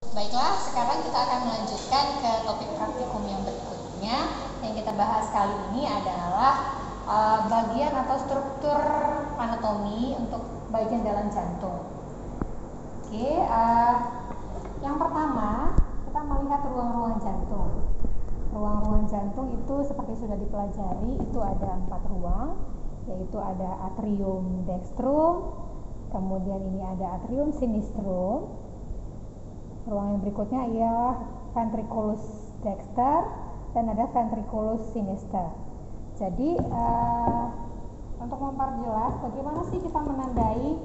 Baiklah, sekarang kita akan melanjutkan ke topik praktikum yang berikutnya. Yang kita bahas kali ini adalah bagian atau struktur anatomi untuk bagian dalam jantung. Oke, yang pertama kita melihat ruang-ruang jantung. Ruang-ruang jantung itu seperti sudah dipelajari, itu ada 4 ruang, yaitu ada atrium dextrum, kemudian ini ada atrium sinistrum. Ruang yang berikutnya ialah ventriculus dexter dan ada ventriculus sinister. Jadi untuk memperjelas bagaimana sih kita menandai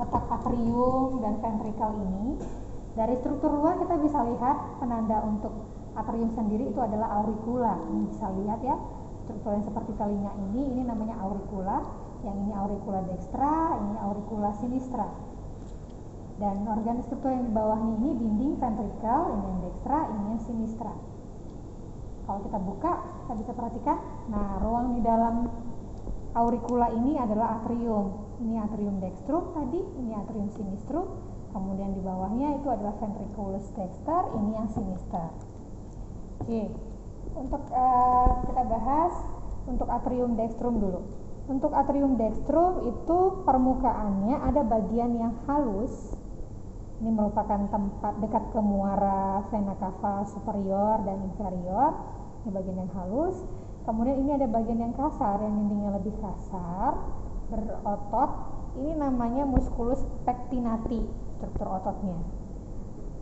letak atrium dan ventrikel ini, dari struktur ruang kita bisa lihat penanda untuk atrium sendiri itu adalah auricula. Ini bisa lihat ya, struktur yang seperti telinga ini namanya auricula. Yang ini auricula dextra, ini auricula sinistra. Dan organ struktur yang di bawahnya ini dinding ventrikel, ini yang dextra, ini yang sinistra. Kalau kita buka, kita bisa perhatikan. Nah, ruang di dalam auricula ini adalah atrium. Ini atrium dextrum tadi, ini atrium sinistrum. Kemudian di bawahnya itu adalah ventriculus dexter, ini yang sinister. Oke, untuk kita bahas untuk atrium dextrum dulu. Untuk atrium dextrum itu permukaannya ada bagian yang halus. Ini merupakan tempat dekat ke muara vena cava superior dan inferior. Ini bagian yang halus. Kemudian ini ada bagian yang kasar, yang dindingnya lebih kasar, berotot. Ini namanya musculus pectinati, struktur ototnya.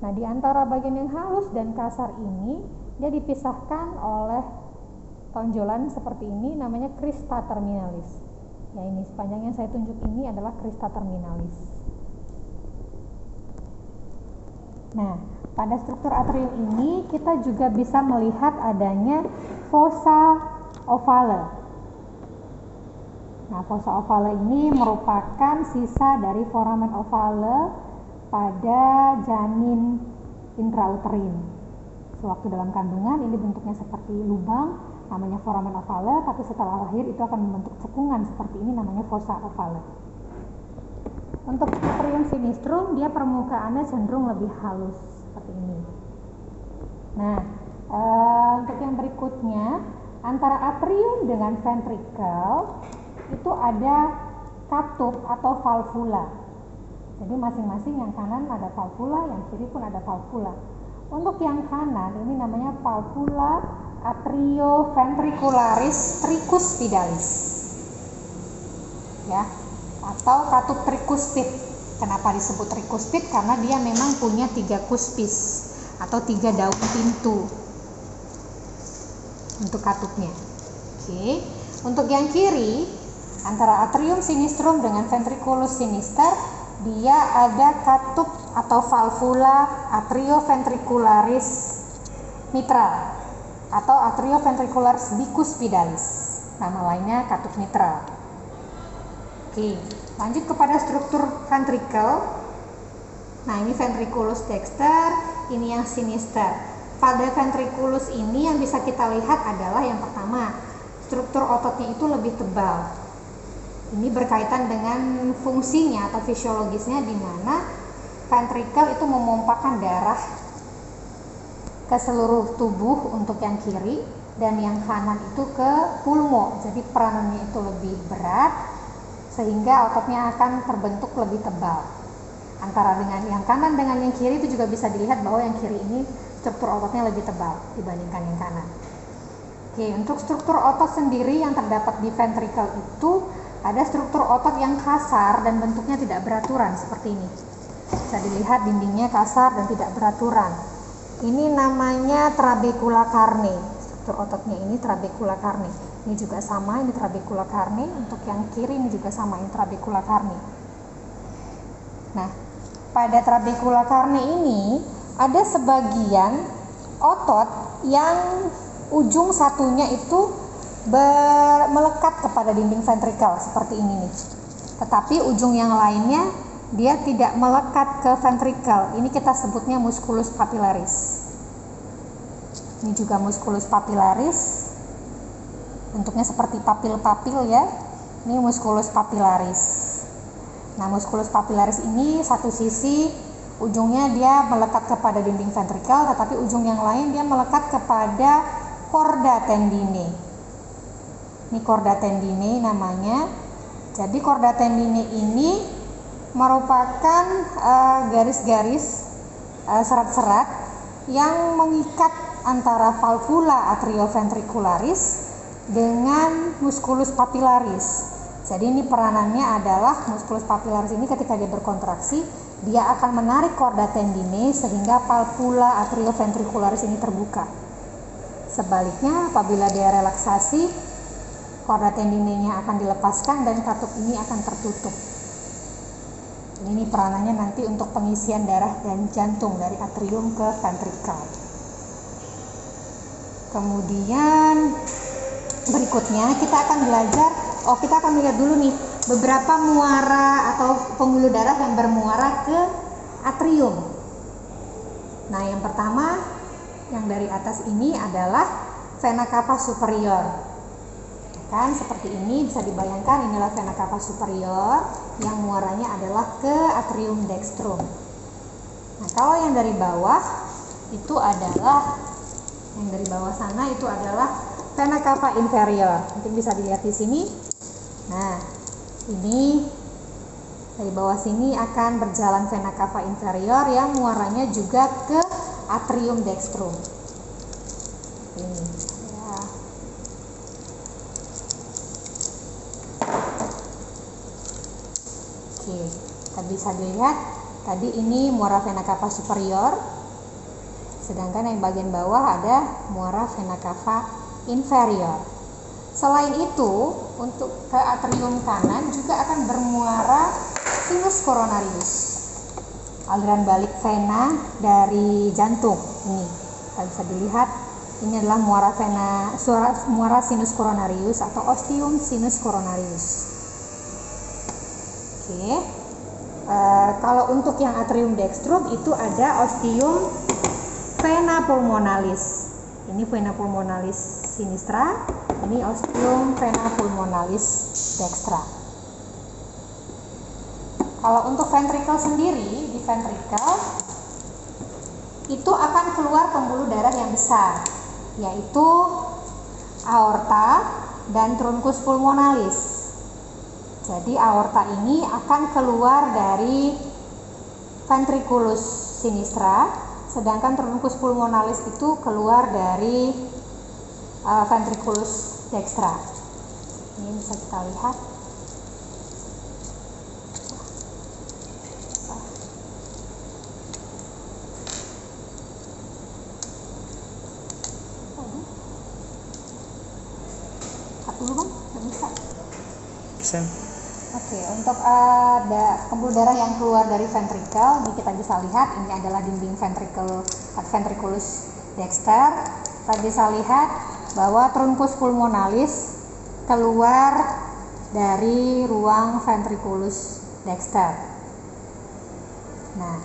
Nah, di antara bagian yang halus dan kasar ini, dia dipisahkan oleh tonjolan seperti ini, namanya crista terminalis. Ya, ini sepanjang yang saya tunjuk ini adalah crista terminalis. Nah, pada struktur atrium ini kita juga bisa melihat adanya fossa ovale. Nah, fossa ovale ini merupakan sisa dari foramen ovale pada janin intrauterin. Sewaktu dalam kandungan ini bentuknya seperti lubang, namanya foramen ovale, tapi setelah lahir itu akan membentuk cekungan seperti ini, namanya fossa ovale. Untuk atrium sinistrum, dia permukaannya cenderung lebih halus seperti ini. Nah, untuk yang berikutnya, antara atrium dengan ventrikel itu ada katup atau valvula. Jadi masing-masing yang kanan ada valvula, yang kiri pun ada valvula. Untuk yang kanan ini namanya valvula atrioventricularis tricuspidalis. Ya, atau katup trikuspid. Kenapa disebut trikuspid? Karena dia memang punya 3 kuspis atau 3 daun pintu untuk katupnya. Oke. Untuk yang kiri, antara atrium sinistrum dengan ventriculus sinister, dia ada katup atau valvula atrioventricularis mitral atau atrioventricularis bicuspidalis. Nama lainnya katup mitral. Oke, lanjut kepada struktur ventrikel. Nah, ini ventriculus dexter, ini yang sinister. Pada ventriculus ini yang bisa kita lihat adalah yang pertama, struktur ototnya itu lebih tebal. Ini berkaitan dengan fungsinya atau fisiologisnya, di mana ventrikel itu memompakan darah ke seluruh tubuh untuk yang kiri, dan yang kanan itu ke pulmo. Jadi peranannya itu lebih berat, sehingga ototnya akan terbentuk lebih tebal. Antara dengan yang kanan dengan yang kiri itu juga bisa dilihat bahwa yang kiri ini struktur ototnya lebih tebal dibandingkan yang kanan. Oke, untuk struktur otot sendiri yang terdapat di ventrikel itu ada struktur otot yang kasar dan bentuknya tidak beraturan seperti ini. Bisa dilihat dindingnya kasar dan tidak beraturan. Ini namanya trabecula carne. Struktur ototnya ini trabecula carne. Ini juga sama, ini trabecula carne. Untuk yang kiri ini juga sama, ini trabecula carne. Nah, pada trabecula carne ini ada sebagian otot yang ujung satunya itu melekat kepada dinding ventrikel seperti ini nih. Tetapi ujung yang lainnya dia tidak melekat ke ventrikel. Ini kita sebutnya musculus papillaris. Ini juga musculus papillaris. Bentuknya seperti papil-papil ya. Ini musculus papillaris. Nah, musculus papillaris ini satu sisi ujungnya dia melekat kepada dinding ventrikal, tetapi ujung yang lain dia melekat kepada chorda tendine. Ini chorda tendine namanya. Jadi chorda tendine ini merupakan garis-garis serat-serat yang mengikat antara valvula atrioventricularis dengan musculus papillaris. Jadi ini peranannya adalah musculus papillaris ini ketika dia berkontraksi, dia akan menarik chorda tendine sehingga valvula atrioventricularis ini terbuka. Sebaliknya, apabila dia relaksasi, chorda tendinenya akan dilepaskan dan katup ini akan tertutup. Ini peranannya nanti untuk pengisian darah dan jantung dari atrium ke ventrikal. Kemudian berikutnya kita akan belajar, kita akan melihat dulu nih beberapa muara atau pembuluh darah yang bermuara ke atrium. Nah, yang pertama yang dari atas ini adalah vena cava superior. Kan seperti ini bisa dibayangkan, inilah vena cava superior yang muaranya adalah ke atrium dextrum. Nah, kalau yang dari bawah itu adalah sana itu adalah vena cava inferior. Mungkin bisa dilihat di sini. Nah, ini dari bawah sini akan berjalan vena cava inferior yang muaranya juga ke atrium dextrum. Ini ya. Oke, tadi bisa dilihat tadi ini muara vena cava superior, sedangkan yang bagian bawah ada muara vena cava inferior. Selain itu, untuk ke atrium kanan juga akan bermuara sinus coronarius, aliran balik vena dari jantung. Ini bisa dilihat, ini adalah muara sinus coronarius atau ostium sinus coronarius. Oke. Kalau untuk yang atrium dextrum itu ada ostium vena pulmonalis. Ini vena pulmonalis sinistra, ini ostium vena pulmonalis dextra. Kalau untuk ventrikel sendiri, di ventrikel itu akan keluar pembuluh darah yang besar, yaitu aorta dan truncus pulmonalis. Jadi aorta ini akan keluar dari ventriculus sinistra, sedangkan truncus pulmonalis itu keluar dari ventriculus dextra. Ini bisa kita lihat. Dulu Bang, nggak bisa. Oke, untuk ada pembuluh darah yang keluar dari ventrikel, ini kita bisa lihat ini adalah dinding ventriculus dexter. Kita bisa lihat bahwa truncus pulmonalis keluar dari ruang ventriculus dexter. Nah,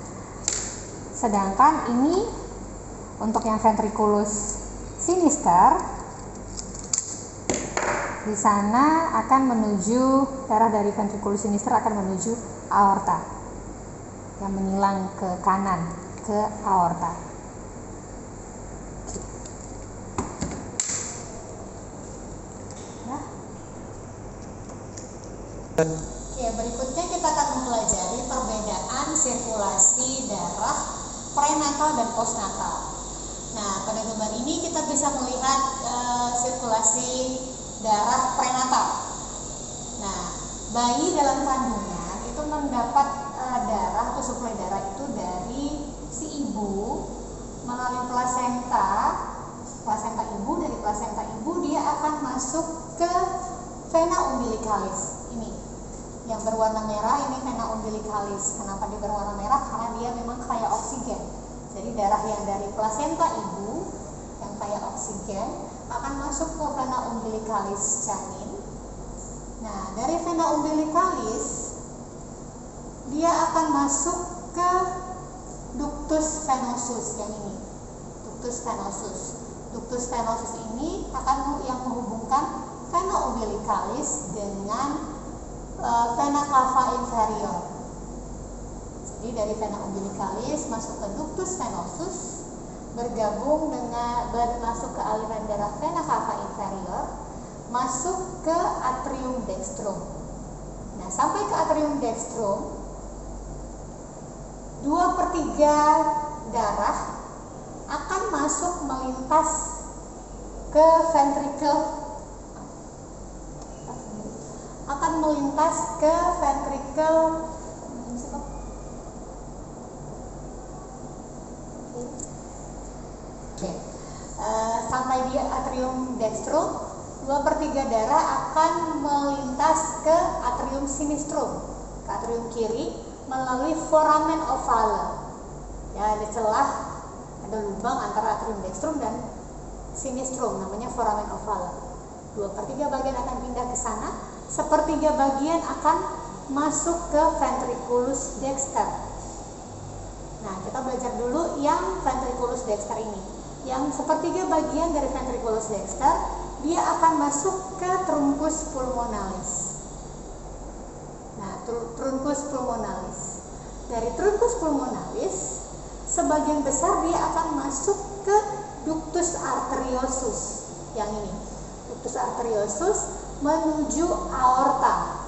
sedangkan ini untuk yang ventriculus sinister, di sana akan menuju, darah dari ventriculus sinister akan menuju aorta yang menyilang ke kanan ke aorta. Oke, berikutnya kita akan mempelajari perbedaan sirkulasi darah prenatal dan postnatal. Nah, pada gambar ini kita bisa melihat sirkulasi darah prenatal. Nah, bayi dalam kandungan itu mendapat darah atau suplai darah itu dari si ibu melalui plasenta ibu. Dari plasenta ibu dia akan masuk ke vena umbilicalis. Ini yang berwarna merah, ini vena umbilicalis. Kenapa dia berwarna merah? Karena dia memang kaya oksigen. Jadi darah yang dari plasenta ibu yang kaya oksigen akan masuk ke vena umbilicalis janin. Nah, dari vena umbilicalis dia akan masuk ke ductus venosus yang ini. Ductus venosus. Ductus venosus ini akan yang menghubungkan vena umbilicalis dengan vena cava inferior. Jadi dari vena umbilicalis masuk ke ductus venosus, bergabung dengan masuk ke aliran darah vena cava inferior, masuk ke atrium dextrum. Nah, sampai ke atrium dextrum, 2/3 darah akan masuk melintas ke ventricle, sampai di atrium dextrum, 2/3 darah akan melintas ke atrium sinistrum, ke atrium kiri melalui foramen ovale. Ya, ada celah, ada lubang antara atrium dextrum dan sinistrum, namanya foramen ovale. 2/3 bagian akan pindah ke sana, 1/3 bagian akan masuk ke ventriculus dexter. Nah, kita belajar dulu yang ventriculus dexter ini. Yang 1/3 bagian dari ventriculus dexter, dia akan masuk ke truncus pulmonalis. Nah, truncus pulmonalis. Dari truncus pulmonalis, sebagian besar dia akan masuk ke ductus arteriosus. Yang ini, ductus arteriosus menuju aorta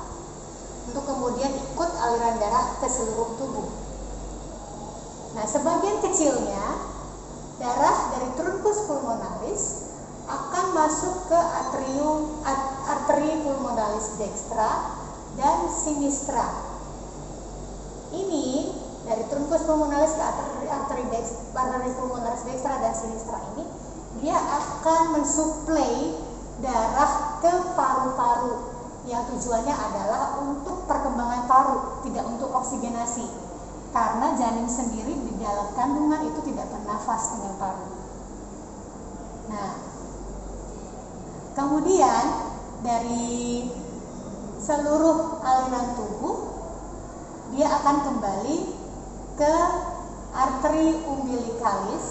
untuk kemudian ikut aliran darah ke seluruh tubuh. Nah, sebagian kecilnya darah dari truncus pulmonalis akan masuk ke arteri pulmonalis dextra dan sinistra. Ini dari truncus pulmonalis ke arteri pulmonalis dextra dan sinistra ini, dia akan mensuplai darah ke paru-paru yang tujuannya adalah untuk perkembangan paru, tidak untuk oksigenasi, karena janin sendiri di dalam kandungan itu tidak bernafas dengan paru. Nah, kemudian dari seluruh aliran tubuh, dia akan kembali ke arteri umbilicalis,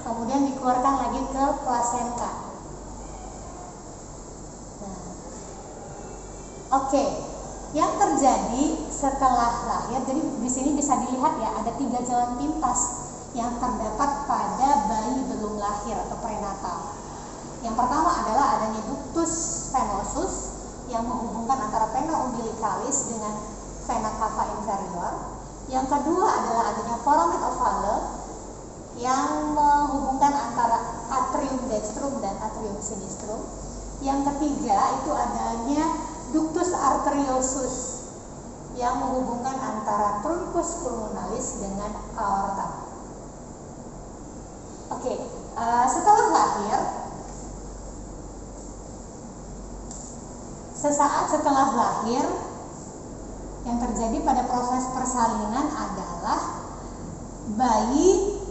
kemudian dikeluarkan lagi ke plasenta. Nah, oke. Yang terjadi setelah lahir, jadi di sini bisa dilihat ya, ada 3 jalan pintas yang terdapat pada bayi belum lahir atau prenatal. Yang pertama adalah adanya ductus venosus yang menghubungkan antara vena umbilicalis dengan vena cava inferior. Yang kedua adalah adanya foramen ovale yang menghubungkan antara atrium dextrum dan atrium sinistrum. Yang ketiga itu adanya ductus arteriosus yang menghubungkan antara truncus pulmonalis dengan aorta. Oke, setelah lahir, sesaat setelah lahir, yang terjadi pada proses persalinan adalah bayi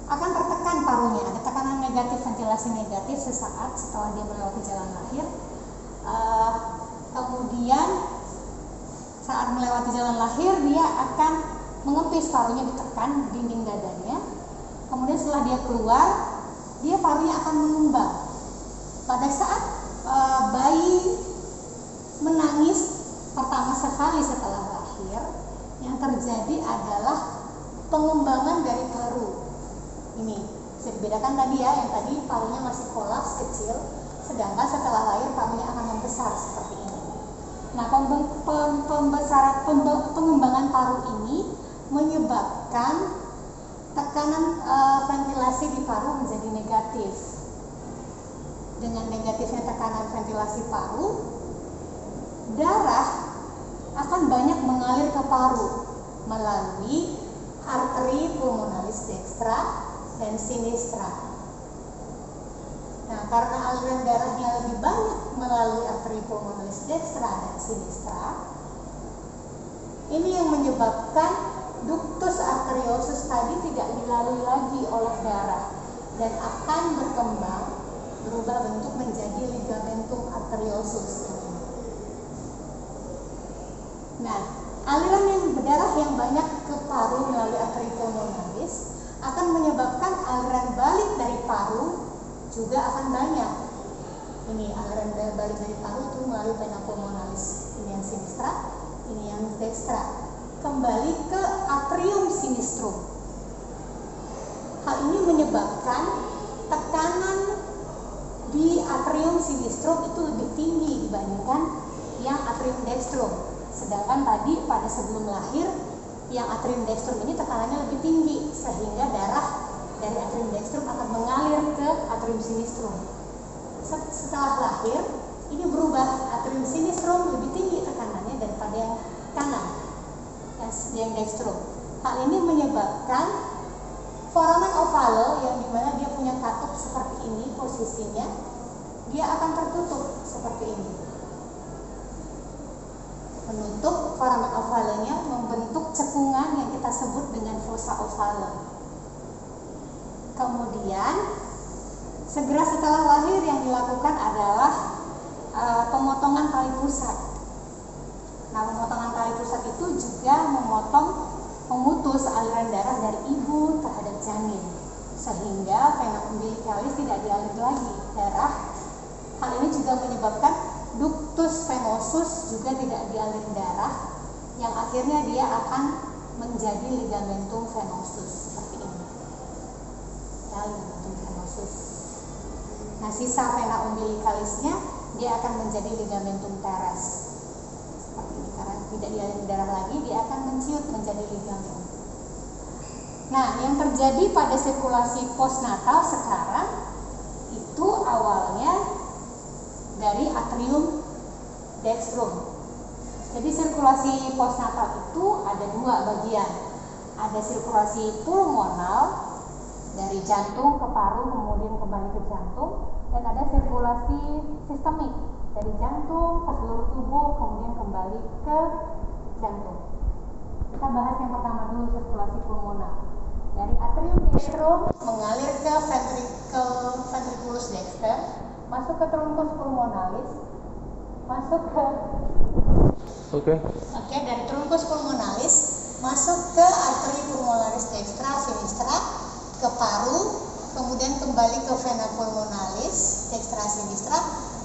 akan tertekan parunya, ada tekanan negatif, ventilasi negatif sesaat setelah dia melewati jalan lahir. Kemudian saat melewati jalan lahir, dia akan mengempis, parunya ditekan dinding dadanya. Kemudian setelah dia keluar, dia parunya akan mengembang. Pada saat bayi menangis pertama sekali setelah lahir, yang terjadi adalah pengembangan dari paru. Ini bisa dibedakan tadi ya, yang tadi parunya masih kolaps kecil, sedangkan setelah lahir parunya akan membesar seperti ini. Nah, pengembangan paru ini menyebabkan tekanan ventilasi di paru menjadi negatif. Dengan negatifnya tekanan ventilasi paru, darah akan banyak mengalir ke paru melalui arteri pulmonalis dextra dan sinistra. Nah, karena aliran darahnya lebih banyak melalui arteri pulmonalis dextra dan sinistra, ini yang menyebabkan ductus arteriosus tadi tidak dilalui lagi oleh darah dan akan berkembang, berubah bentuk menjadi ligamentum arteriosus. Nah, aliran yang berdarah yang banyak ke paru melalui arteri pulmonalis akan menyebabkan aliran balik dari paru juga akan banyak. Ini aliran balik dari paru itu melalui vena pulmonalis. Ini yang sinistra, ini yang dextra. menyebabkan tekanan di atrium sinistrum itu lebih tinggi dibandingkan yang atrium dextrum. Sedangkan tadi pada sebelum lahir yang atrium dextrum ini tekanannya lebih tinggi, sehingga darah dari atrium dextrum akan mengalir ke atrium sinistrum. Setelah lahir ini berubah, atrium sinistrum lebih tinggi tekanannya daripada yang kanan, yang dextrum. Hal ini menyebabkan foramen ovale yang dimana dia punya katup seperti ini posisinya, dia akan tertutup seperti ini. Menutup foramen ovalenya, membentuk cekungan yang kita sebut dengan fossa ovale. Kemudian segera setelah lahir yang dilakukan adalah pemotongan tali pusat. Nah, pemotongan tali pusat itu juga memutus aliran darah dari ibu terhadap janin, sehingga vena umbilicalis tidak dialir lagi darah. Hal ini juga menyebabkan ductus venosus juga tidak dialir darah, yang akhirnya dia akan menjadi ligamentum venosus seperti ini. Ya, ligamentum venosus. Nah, sisa vena umbilicalisnya dia akan menjadi ligamentum teres seperti ini, karena tidak dialir darah lagi, dia akan menciut menjadi ligamen. Nah, yang terjadi pada sirkulasi postnatal sekarang itu awalnya dari atrium dextrum. Jadi sirkulasi postnatal itu ada dua bagian. Ada sirkulasi pulmonal dari jantung ke paru kemudian kembali ke jantung, dan ada sirkulasi sistemik dari jantung ke seluruh tubuh kemudian kembali ke jantung. Kita bahas yang pertama dulu, sirkulasi pulmonal. Dari atrium dextrum mengalir ke ventriculus dexter, masuk ke truncus pulmonalis, masuk ke dari truncus pulmonalis masuk ke arteri pulmonalis dextra sinistra, ke paru, kemudian kembali ke vena pulmonalis dextra sinistra,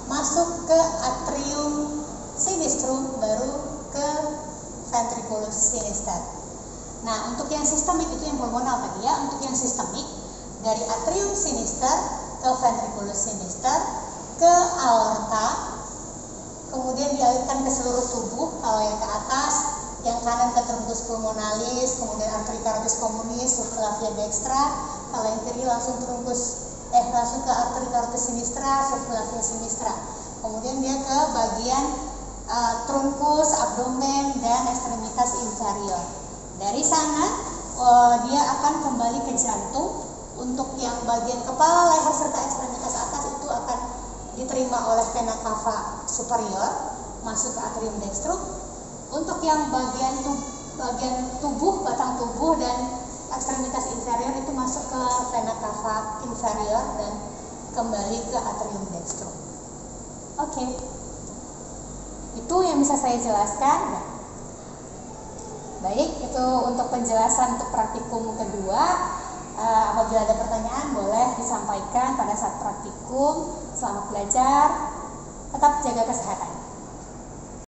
masuk ke atrium sinistrum, baru ke ventriculus sinister. Nah, untuk yang sistemik itu yang pulmonal tadi ya. Untuk yang sistemik dari atrium sinister ke ventriculus sinister ke aorta, kemudian dialirkan ke seluruh tubuh. Kalau yang ke atas, yang kanan ke truncus pulmonalis, kemudian arteri carotis communis, subclavia dextra. Kalau yang kiri langsung ke arteri carotis sinistra, subclavia sinistra. Kemudian dia ke bagian truncus, abdomen, dan ekstremitas inferior. Dari sana dia akan kembali ke jantung. Untuk yang bagian kepala, leher, serta ekstremitas atas itu akan diterima oleh vena cava superior, masuk ke atrium dextrum. Untuk yang bagian tubuh, batang tubuh, dan ekstremitas inferior itu masuk ke vena cava inferior dan kembali ke atrium dextrum. Oke. Itu yang bisa saya jelaskan. Baik, itu untuk penjelasan untuk praktikum kedua. Apabila ada pertanyaan boleh disampaikan pada saat praktikum. Selamat belajar, tetap jaga kesehatan.